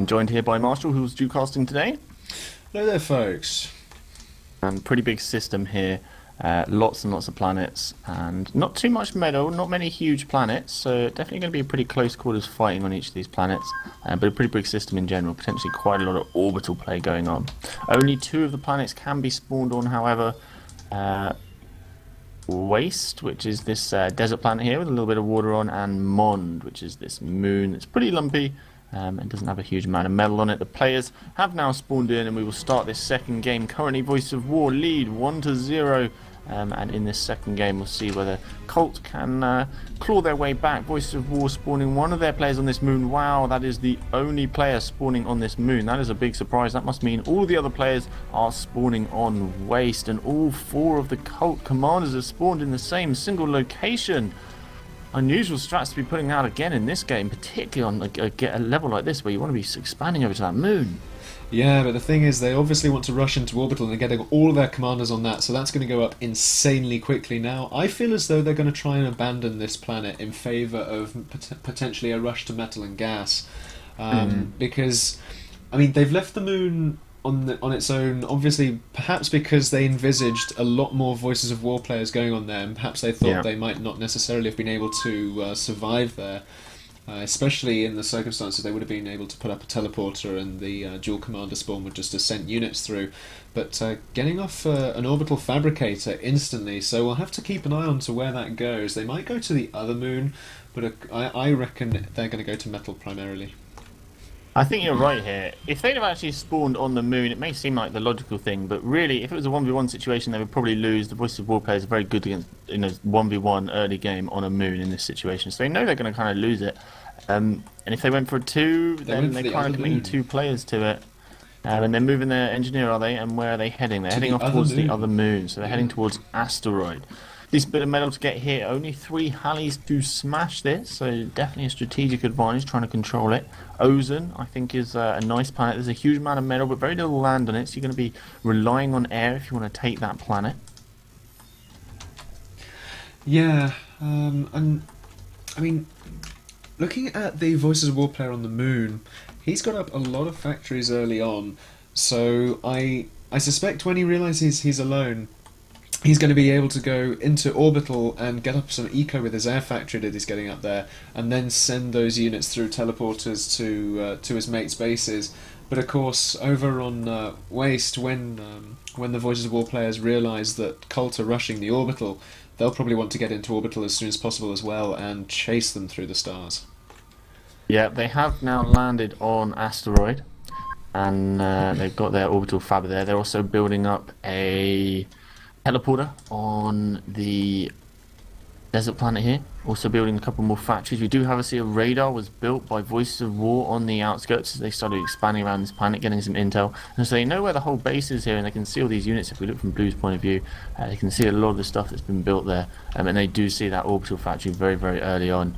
I'm joined here by Marshall, who's dualcasting today. Hello there, folks. Pretty big system here, lots and lots of planets, and not too much metal, not many huge planets, so definitely going to be a pretty close quarters fighting on each of these planets, but a pretty big system in general, potentially quite a lot of orbital play going on. Only 2 of the planets can be spawned on, however. Waste, which is this desert planet here with a little bit of water on, and Mond, which is this moon that's pretty lumpy and doesn't have a huge amount of metal on it. The players have now spawned in, and we will start this second game. Currently, Voice of War lead 1-0. And in this second game, we'll see whether Cult can claw their way back. Voice of War spawning one of their players on this moon. Wow, that is the only player spawning on this moon. That is a big surprise. That must mean all the other players are spawning on Waste, and all 4 of the Cult commanders are spawned in the same single location. Unusual strats to be putting out again in this game, particularly on a level like this where you want to be expanding over to that moon. Yeah, but the thing is, they obviously want to rush into Orbital and they're getting all of their commanders on that, so that's going to go up insanely quickly now. I feel as though they're going to try and abandon this planet in favour of potentially a rush to metal and gas. Because, I mean, they've left the moon on its own, obviously, perhaps because they envisaged a lot more Voices of War players going on there, and perhaps they thought they might not necessarily have been able to survive there. Especially in the circumstances, they would have been able to put up a teleporter and the dual commander spawn would just have sent units through. But getting off an orbital fabricator instantly, so we'll have to keep an eye on to where that goes. They might go to the other moon, but I reckon they're going to go to metal primarily. I think you're right here. If they'd have actually spawned on the moon, it may seem like the logical thing, but really, if it was a 1v1 situation, they would probably lose. The Voice of War players are very good against a 1v1 early game on a moon in this situation, so they know they're going to kind of lose it. And if they went for a 2, then they're kind of committing 2 players to it. And they're moving their engineer, are they? And where are they heading? They're heading off towards the other moon, so they're heading towards Asteroid. This bit of metal to get here, only 3 Halleys to smash this, so definitely a strategic advantage trying to control it. Ozone, I think, is a nice planet. There's a huge amount of metal, but very little land on it, so you're going to be relying on air if you want to take that planet. Yeah, and I mean, looking at the Voices of War player on the moon, he's got up a lot of factories early on, so I suspect when he realises he's alone, he's going to be able to go into Orbital and get up some eco with his air factory that he's getting up there, and then send those units through teleporters to his mates' bases. But of course, over on Waste, when the Voices of War players realise that Cult are rushing the Orbital, they'll probably want to get into Orbital as soon as possible as well and chase them through the stars. Yeah, they have now landed on Asteroid, and they've got their orbital fab there. They're also building up a teleporter on the desert planet here, also building a couple more factories. We do have see a radar was built by Voices of War on the outskirts as they started expanding around this planet, getting some intel, and so they know where the whole base is here, and they can see all these units. If we look from Blue's point of view, they can see a lot of the stuff that's been built there, and they do see that orbital factory very, very early on.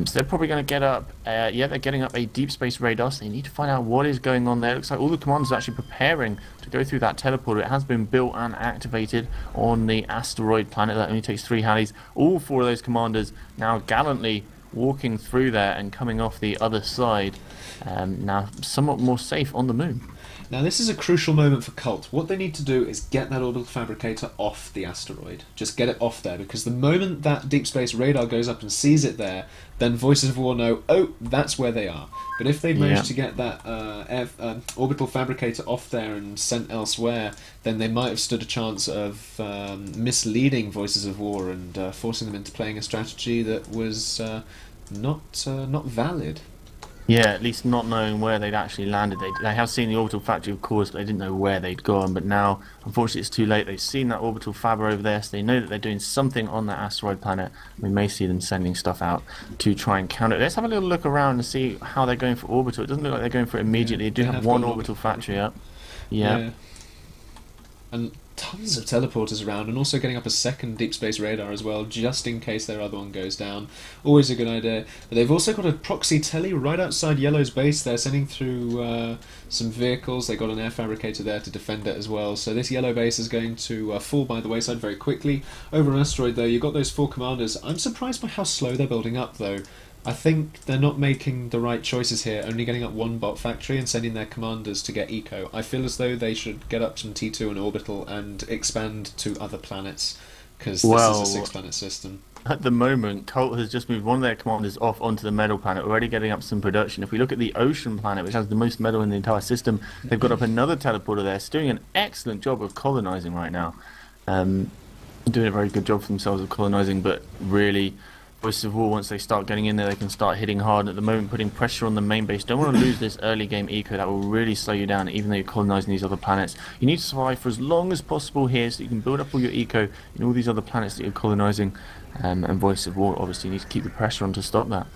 So they're probably going to get up, they're getting up a deep space radar, so they need to find out what is going on there. It looks like all the commanders are actually preparing to go through that teleporter. It has been built and activated on the asteroid planet. That only takes 3 Halleys. All 4 of those commanders now gallantly walking through there and coming off the other side, now somewhat more safe on the moon. Now this is a crucial moment for Cult. What they need to do is get that orbital fabricator off the asteroid. Just get it off there, because the moment that deep space radar goes up and sees it there, then Voices of War know, oh, that's where they are. But if they manage to get that orbital fabricator off there and sent elsewhere, then they might have stood a chance of misleading Voices of War and forcing them into playing a strategy that was not valid. Yeah, at least not knowing where they'd actually landed. They have seen the orbital factory, of course, but they didn't know where they'd gone. But now, unfortunately, it's too late. They've seen that orbital fab over there, so they know that they're doing something on that asteroid planet. We may see them sending stuff out to try and counter it. Let's have a little look around and see how they're going for orbital. It doesn't look like they're going for it immediately. They do have one orbital factory up. Yeah. And tons of teleporters around, and also getting up a second deep space radar as well, just in case their other one goes down. Always a good idea. But they've also got a proxy tele right outside Yellow's base. They're sending through some vehicles. They've got an air fabricator there to defend it as well. So this Yellow base is going to fall by the wayside very quickly. Over an asteroid, though, you've got those 4 commanders. I'm surprised by how slow they're building up, though. I think they're not making the right choices here, only getting up one bot factory and sending their commanders to get eco. I feel as though they should get up some T2 and Orbital and expand to other planets, because this is a Well, six-planet system. at the moment, Colt has just moved one of their commanders off onto the metal planet, already getting up some production. If we look at the ocean planet, which has the most metal in the entire system, they've got up another teleporter there. It's doing an excellent job of colonizing right now. Um, Doing a very good job for themselves of colonizing, but really, Voices of War, once they start getting in there, they can start hitting hard. At the moment, putting pressure on the main base. Don't want to lose this early game eco. That will really slow you down, even though you're colonizing these other planets. You need to survive for as long as possible here, so you can build up all your eco in all these other planets that you're colonizing. And Voice of War obviously needs to keep the pressure on to stop that.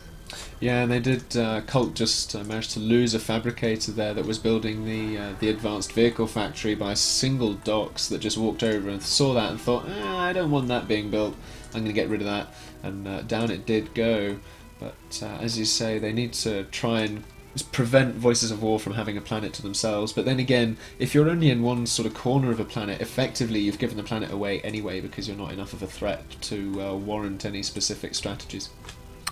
Yeah, and they did. Cult just managed to lose a fabricator there that was building the advanced vehicle factory by single docks that just walked over and saw that and thought, I don't want that being built. I'm going to get rid of that, and down it did go. But as you say, they need to try and prevent Voices of War from having a planet to themselves. But then again, if you're only in one sort of corner of a planet, effectively you've given the planet away anyway because you're not enough of a threat to warrant any specific strategies.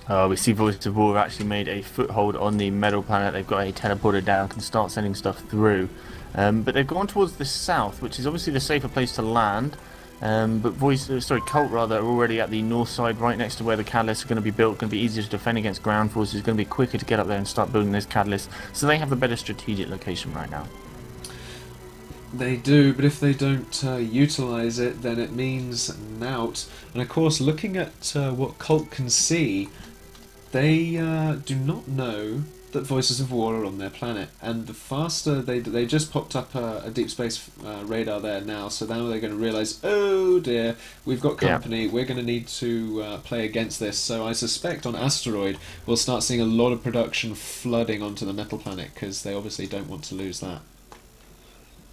We see Voice of War have actually made a foothold on the metal planet. They've got a teleporter down, can start sending stuff through. But they've gone towards the south, which is obviously the safer place to land. But Cult rather, are already at the north side, right next to where the catalysts are going to be built. Going to be easier to defend against ground forces. It's going to be quicker to get up there and start building this catalyst. So they have the better strategic location right now. They do, but if they don't utilise it, then it means nout. And of course, looking at what Cult can see, they do not know that Voices of War are on their planet. And the faster they just popped up a deep space radar there now, so now they're going to realise, oh dear, we've got company. Yeah. We're going to need to play against this. So I suspect on Asteroid we'll start seeing a lot of production flooding onto the metal planet because they obviously don't want to lose that.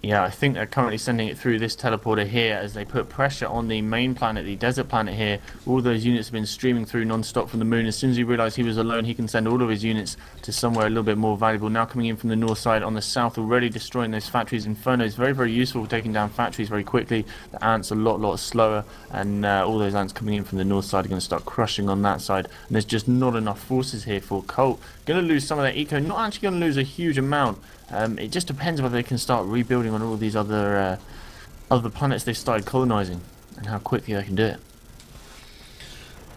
Yeah, I think they're currently sending it through this teleporter here as they put pressure on the main planet, the desert planet here. All those units have been streaming through non-stop from the moon. As soon as he realised he was alone, he can send all of his units to somewhere a little bit more valuable. Now coming in from the north side on the south, already destroying those factories. Inferno is very, very useful for taking down factories very quickly. The ants a lot slower, and all those ants coming in from the north side are going to start crushing on that side. And there's just not enough forces here for Colt. Going to lose some of their eco, not actually going to lose a huge amount. It just depends whether they can start rebuilding on all these other planets they've started colonizing, and how quickly they can do it.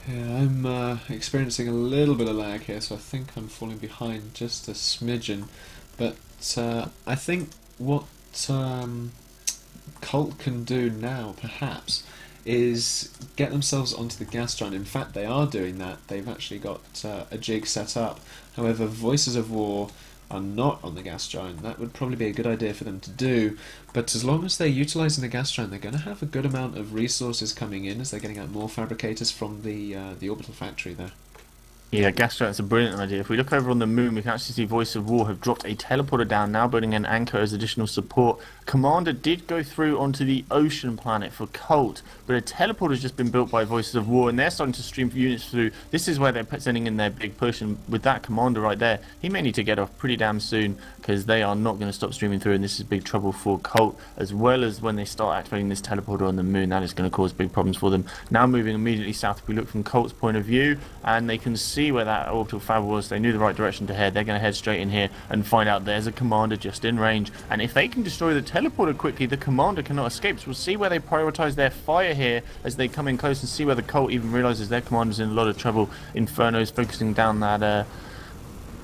Yeah, I'm experiencing a little bit of lag here, so I think I'm falling behind just a smidgen. But I think what Cult can do now, perhaps, is get themselves onto the gas giant. In fact, they are doing that. They've actually got a jig set up. However, Voices of War are not on the gas giant. That would probably be a good idea for them to do, but as long as they're utilising the gas giant, they're going to have a good amount of resources coming in as they're getting out more fabricators from the orbital factory there. Yeah, gas giant's a brilliant idea. If we look over on the moon, we can actually see Voice of War have dropped a teleporter down, now building an anchor as additional support. Commander did go through onto the ocean planet for Colt, but a teleporter has just been built by Voices of War, and they're starting to stream units through. This is where they're sending in their big push, and with that commander right there, he may need to get off pretty damn soon, because they are not going to stop streaming through, and this is big trouble for Colt, as well as when they start activating this teleporter on the moon. That is going to cause big problems for them. Now moving immediately south, if we look from Colt's point of view, and they can see where that orbital fab was. They knew the right direction to head. They're going to head straight in here and find out there's a commander just in range, and if they can destroy the teleporter quickly, the commander cannot escape. So we'll see where they prioritize their fire here as they come in close, and see where the Colt even realizes their commander's in a lot of trouble. Inferno's focusing down that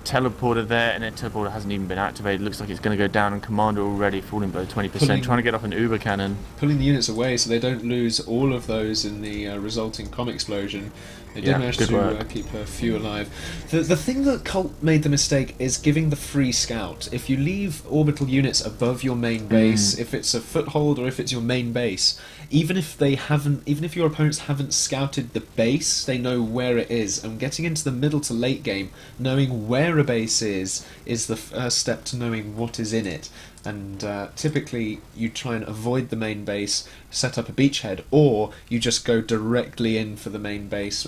teleporter there, and their teleporter hasn't even been activated. Looks like it's going to go down, and commander already falling below 20%, trying to get off an uber cannon, pulling the units away so they don't lose all of those in the resulting com explosion. They did manage to keep a few alive. The thing that Cult made the mistake is giving the free scout. If you leave orbital units above your main base, if it's a foothold or if it's your main base, even if your opponents haven't scouted the base, they know where it is. And getting into the middle to late game, knowing where a base is the first step to knowing what is in it. And typically you try and avoid the main base, set up a beachhead, or you just go directly in for the main base,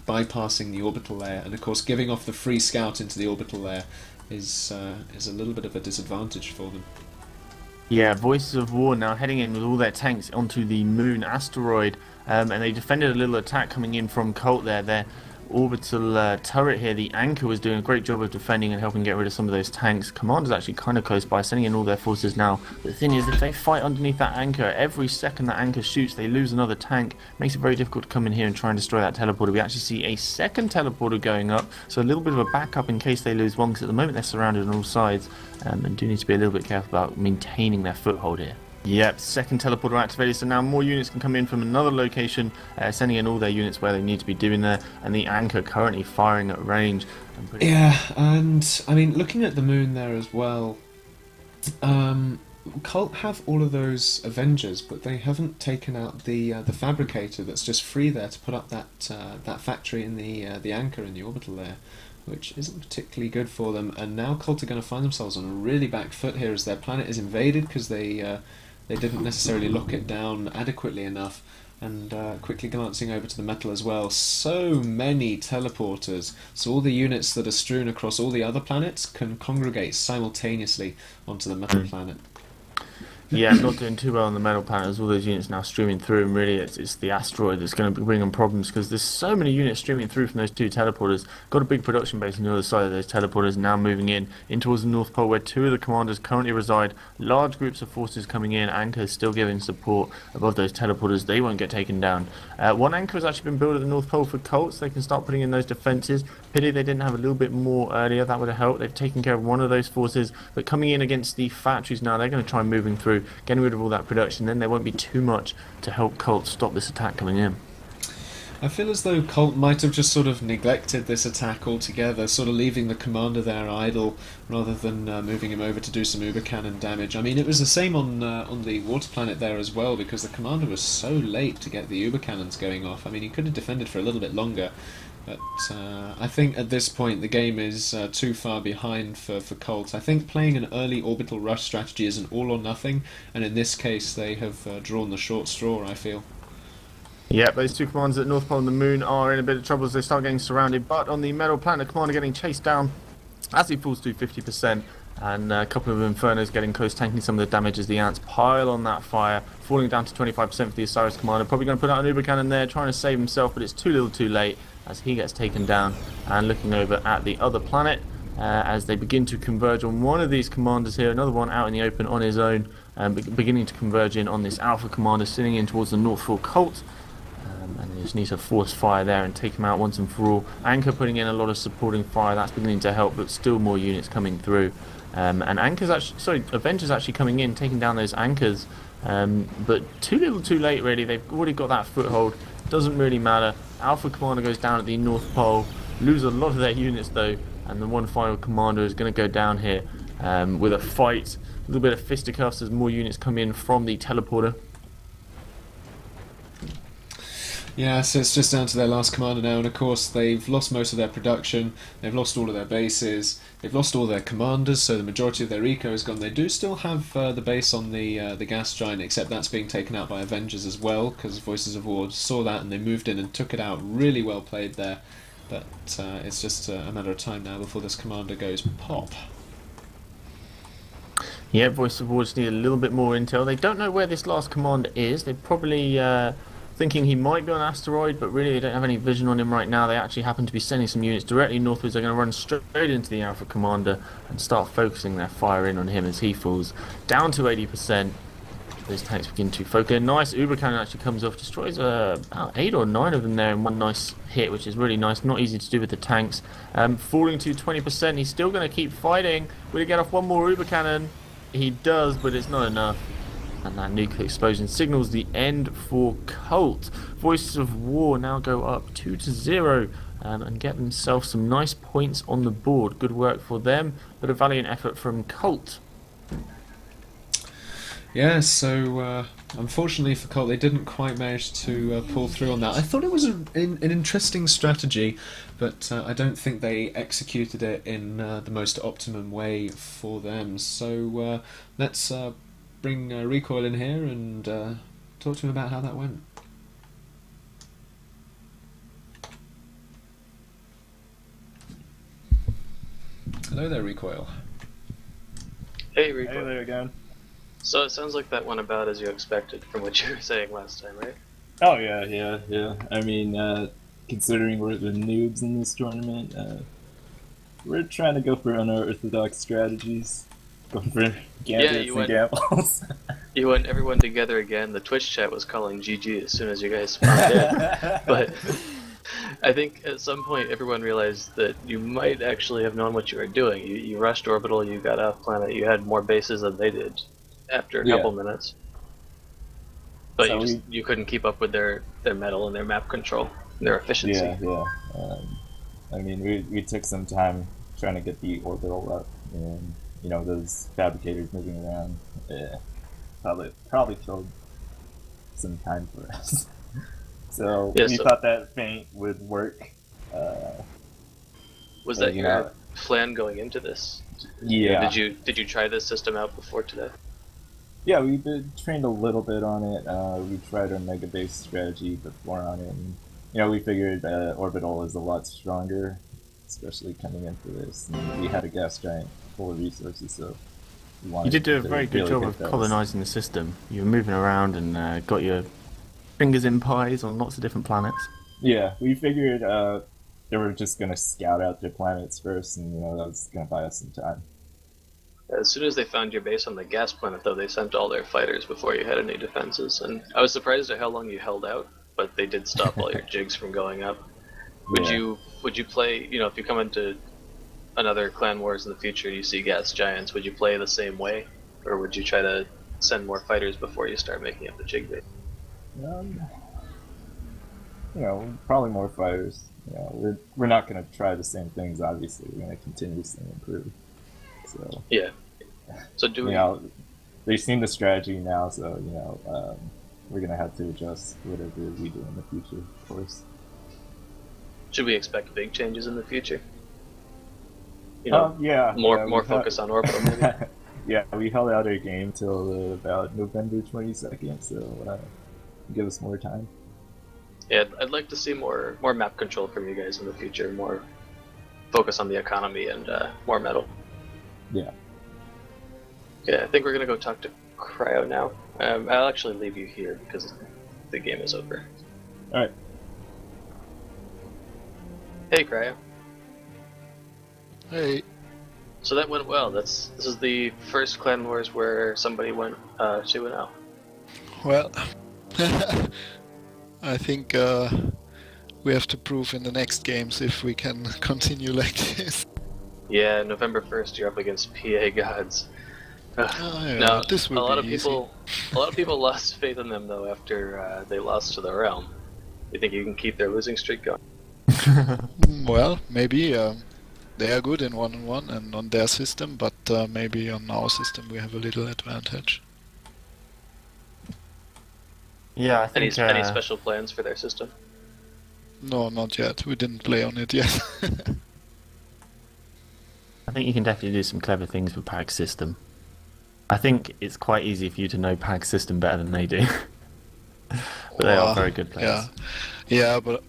bypassing the orbital layer. And of course giving off the free scout into the orbital layer is a little bit of a disadvantage for them. Yeah, Voices of War now heading in with all their tanks onto the moon asteroid, and they defended a little attack coming in from Colt there. They're orbital turret here. The anchor was doing a great job of defending and helping get rid of some of those tanks. Commander's actually kind of close by, sending in all their forces now. But the thing is, if they fight underneath that anchor, every second that anchor shoots, they lose another tank. Makes it very difficult to come in here and try and destroy that teleporter. We actually see a second teleporter going up, so a little bit of a backup in case they lose one, because at the moment they're surrounded on all sides, and do need to be a little bit careful about maintaining their foothold here. Yep, second teleporter activated, so now more units can come in from another location, sending in all their units where they need to be doing there, and the anchor currently firing at range. Yeah, and I mean, looking at the moon there as well, Cult have all of those Avengers, but they haven't taken out the fabricator that's just free there to put up that factory in the anchor in the orbital there, which isn't particularly good for them. And now Cult are going to find themselves on a really back foot here as their planet is invaded because they didn't necessarily lock it down adequately enough. And quickly glancing over to the metal as well, so many teleporters, so all the units that are strewn across all the other planets can congregate simultaneously onto the metal planet. Yeah, not doing too well on the metal planet as all those units now streaming through, and really it's the asteroid that's going to bring them problems because there's so many units streaming through from those two teleporters. Got a big production base on the other side of those teleporters, now moving in towards the North Pole where two of the commanders currently reside. Large groups of forces coming in, anchors still giving support above those teleporters. They won't get taken down. One anchor has actually been built at the North Pole for Colts, so they can start putting in those defences. Pity they didn't have a little bit more earlier, that would have helped. They've taken care of one of those forces, but coming in against the factories now, they're going to try moving through, getting rid of all that production, then there won't be too much to help Colt stop this attack coming in. I feel as though Colt might have just sort of neglected this attack altogether, sort of leaving the commander there idle rather than moving him over to do some uber cannon damage. I mean, it was the same on the water planet there as well, because the commander was so late to get the uber cannons going off. I mean, he could have defended for a little bit longer, but I think at this point the game is too far behind for Colt. I think playing an early orbital rush strategy is an all or nothing, and in this case they have drawn the short straw, I feel. Yeah, those two commanders at North Pole and the Moon are in a bit of trouble as they start getting surrounded, but on the metal planet, the commander getting chased down as he falls to 50%, and a couple of Infernos getting close, tanking some of the damage as the ants pile on that fire, falling down to 25% for the Osiris commander. Probably going to put out an uber cannon there, trying to save himself, but it's too little too late as he gets taken down. And looking over at the other planet, as they begin to converge on one of these commanders here, another one out in the open on his own, beginning to converge in on this Alpha commander, sitting in towards the North Fork Colt. And they just need to force fire there and take him out once and for all. Anchor putting in a lot of supporting fire, that's beginning to help, but still more units coming through. And Avengers actually coming in, taking down those anchors, but too little too late really. They've already got that foothold, doesn't really matter. Alpha commander goes down at the North Pole, lose a lot of their units though, and the one final commander is going to go down here with a fight, a little bit of fisticuffs as more units come in from the teleporter. Yeah, so it's just down to their last commander now, and of course they've lost most of their production, they've lost all of their bases, they've lost all their commanders, so the majority of their eco is gone. They do still have the base on the gas giant, except that's being taken out by Avengers as well, because Voices of War saw that and they moved in and took it out. Really well played there, but it's just a matter of time now before this commander goes pop. Yeah, Voice of War just need a little bit more intel. They don't know where this last commander is. They're probably thinking he might be on an asteroid, but really they don't have any vision on him right now. They actually happen to be sending some units directly northwards. They're going to run straight into the Alpha commander and start focusing their fire in on him as he falls down to 80%. Those tanks begin to focus. A nice uber cannon actually comes off, destroys about 8 or 9 of them there in one nice hit, which is really nice. Not easy to do with the tanks. Falling to 20%. He's still going to keep fighting. Will he get off one more uber cannon? He does, but it's not enough. And that nuclear explosion signals the end for Colt. Voices of War now go up 2-0 and get themselves some nice points on the board. Good work for them, but a valiant effort from Colt. Yeah, so unfortunately for Colt, they didn't quite manage to pull through on that. I thought it was an interesting strategy, but I don't think they executed it in the most optimum way for them. So let's bring Recoil in here and talk to him about how that went. Hello there, Recoil. Hey, Rico. Hey there again. So it sounds like that went about as you expected from what you were saying last time, right? Oh yeah. I mean, considering we're the noobs in this tournament, we're trying to go for unorthodox strategies. Go for gambits and gambles. You went everyone together again. The Twitch chat was calling GG as soon as you guys spawned in. But I think at some point everyone realized that you might actually have known what you were doing. You rushed Orbital, you got off planet, you had more bases than they did after a couple minutes. But so you couldn't keep up with their metal and their map control, and their efficiency. Yeah. I mean, we took some time trying to get the Orbital up, and those fabricators moving around probably killed some time for us. So we thought that feint would work. Was that your plan going into this? Yeah. Did you try this system out before today? Yeah, we trained a little bit on it. We tried our mega base strategy before on it. And, we figured Orbital is a lot stronger, especially coming into this. And we had a gas giant full of resources, so you did do a very good job of colonizing the system. You were moving around and got your fingers in pies on lots of different planets. Yeah, we figured they were just going to scout out their planets first, and that was going to buy us some time. As soon as they found your base on the gas planet, though, they sent all their fighters before you had any defenses, and I was surprised at how long you held out, but they did stop all your jigs from going up. Would you play, if you come into another Clan Wars in the future, you see gas giants, would you play the same way, or would you try to send more fighters before you start making up the jig base? Probably more fighters. We're not going to try the same things. Obviously, we're going to continuously improve. So yeah. So they've seen the strategy now, so we're going to have to adjust whatever we do in the future, of course. Should we expect big changes in the future? Yeah. More focus on Orbital, maybe. Yeah, we held out our game till about November 22nd, so give us more time. Yeah, I'd like to see more map control from you guys in the future, more focus on the economy and more metal. Yeah. Okay, I think we're gonna go talk to Cryo now. I'll actually leave you here because the game is over. Alright. Hey, Cryo. Hey. So that went well. This is the first Clan Wars where somebody went 2-0. Well, I think we have to prove in the next games if we can continue like this. Yeah, November 1st, you're up against PA gods. Now, this will a lot be of people lost faith in them though after they lost to the Realm. You think you can keep their losing streak going? Well, maybe they are good in 1-on-1 and on their system, but maybe on our system we have a little advantage. Yeah, I think. Any special plans for their system? No, not yet. We didn't play on it yet. I think you can definitely do some clever things with PAG's system. I think it's quite easy for you to know PAG's system better than they do. But they are very good players. Yeah, but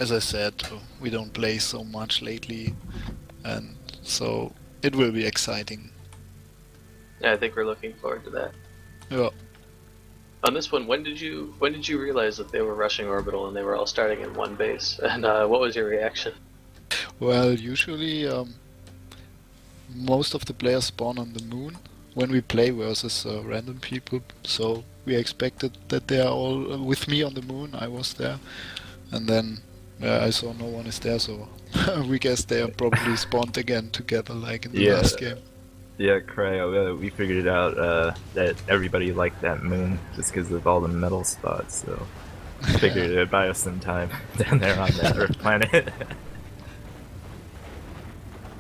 as I said, we don't play so much lately, and so it will be exciting. Yeah, I think we're looking forward to that. Yeah. On this one, when did you realize that they were rushing Orbital and they were all starting in one base? And what was your reaction? Well, usually most of the players spawn on the moon when we play versus random people, so we expected that they are all with me on the moon. I was there, and then I saw no one is there, so we guess they are probably spawned again together like in the last game. Yeah, Cryo, we figured it out that everybody liked that moon just because of all the metal spots, so figured it'd buy us some time down there on that Earth planet.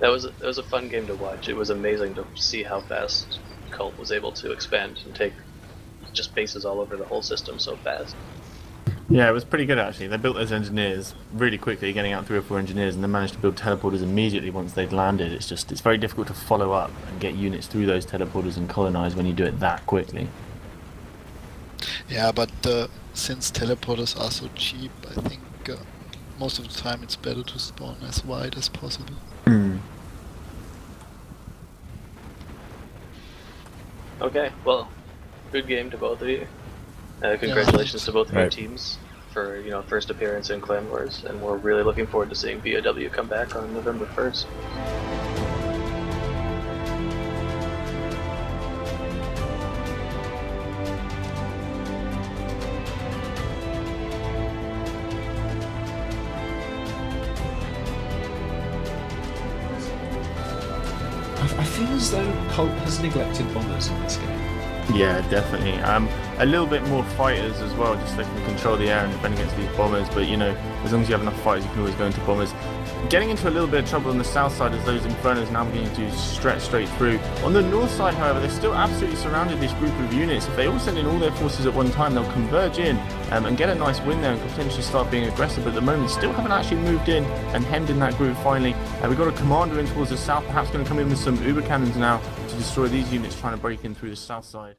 That was a fun game to watch. It was amazing to see how fast Cult was able to expand and take just bases all over the whole system so fast. Yeah, it was pretty good actually. They built those engineers really quickly, getting out 3 or 4 engineers, and then managed to build teleporters immediately once they'd landed. It's very difficult to follow up and get units through those teleporters and colonize when you do it that quickly. Yeah, but since teleporters are so cheap, I think most of the time it's better to spawn as wide as possible. Okay, well, good game to both of you. Congratulations to both of your teams. for first appearance in Clan Wars, and we're really looking forward to seeing BOW come back on November 1st. I feel as though Colt has neglected bombers in this game. Yeah, definitely. A little bit more fighters as well, just so they can control the air and defend against these bombers. But as long as you have enough fighters, you can always go into bombers. Getting into a little bit of trouble on the south side as those Infernos now beginning to stretch straight through. On the north side, however, they're still absolutely surrounded this group of units. If they all send in all their forces at one time, they'll converge in and get a nice win there and potentially start being aggressive. But at the moment, still haven't actually moved in and hemmed in that group finally. We've got a commander in towards the south, perhaps going to come in with some Uber cannons now to destroy these units trying to break in through the south side.